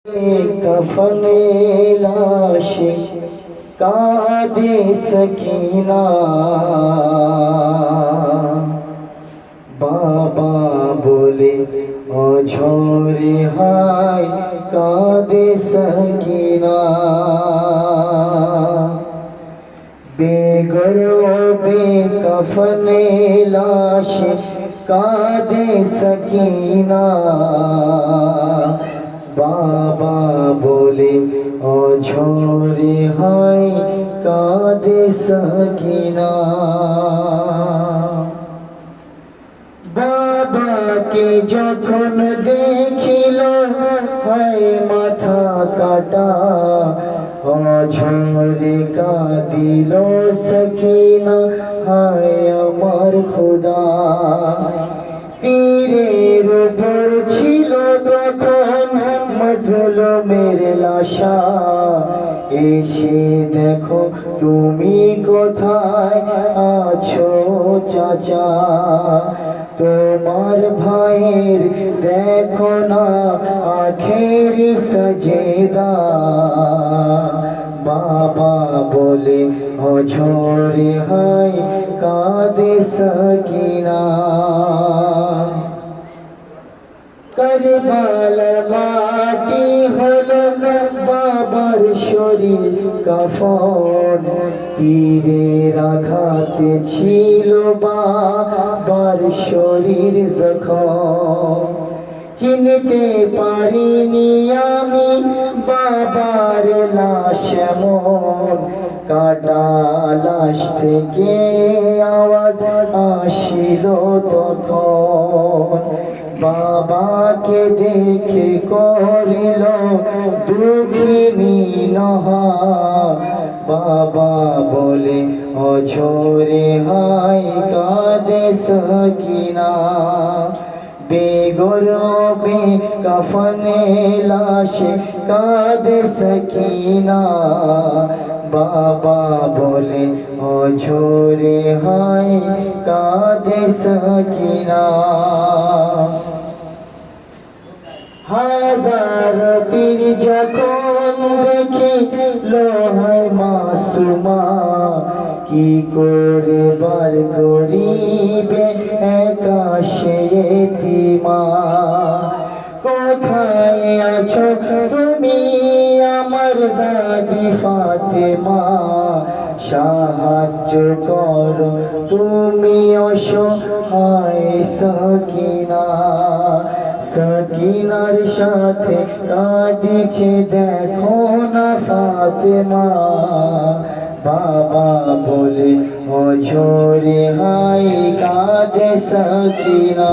कफने लाशे कादे सकीना बाबा बोले अझोरे हाय कादे सकीना बेगरो बेकफने लाशे कादे सकीना बाबा बोले अझोरे हाय कादे सकीना बाबा के जखन देखिल हाय माथा काटा अझोरे कादिल सकीना हाय अमर खुदा तीरेर ऊपर छिल तखन मजलुमेर लाशा एसे देखो तुमी कोथाय आछो चाचा तोमार भाइयेर देखो ना आँखेर सजेदा बाबा बोले अझोरे हाय कादे सकीना करबालार माटी हलो बाबार शरीर काफन तीरेर आघाते छिलो बाবার शरीर जखम चिनते पारिनी आमी बाবার लाश एमन काटा लाश थेके आवाज आशिलो तखन बाबा के देखे करिल दुखिनी नहा बाबा बोले अझोरे हाय कादे सकीना बेगरबे कफने लाशे कादे सकीना बाबा बोले अझोरे हाय कादे सकीना हाजार पीर जखन देखिल हाय मासुमा की करे বার করিবে একা সে এতিমা কোথায় আছো তুমি আমার দাদি ফাতেমা সাহায্য করো তুমি অসহায় সকিনা সকিনার সাথে কাঁদিছে দেখো না ফাতেমা बाबा बोले अझोरे हाय कादे सकीना।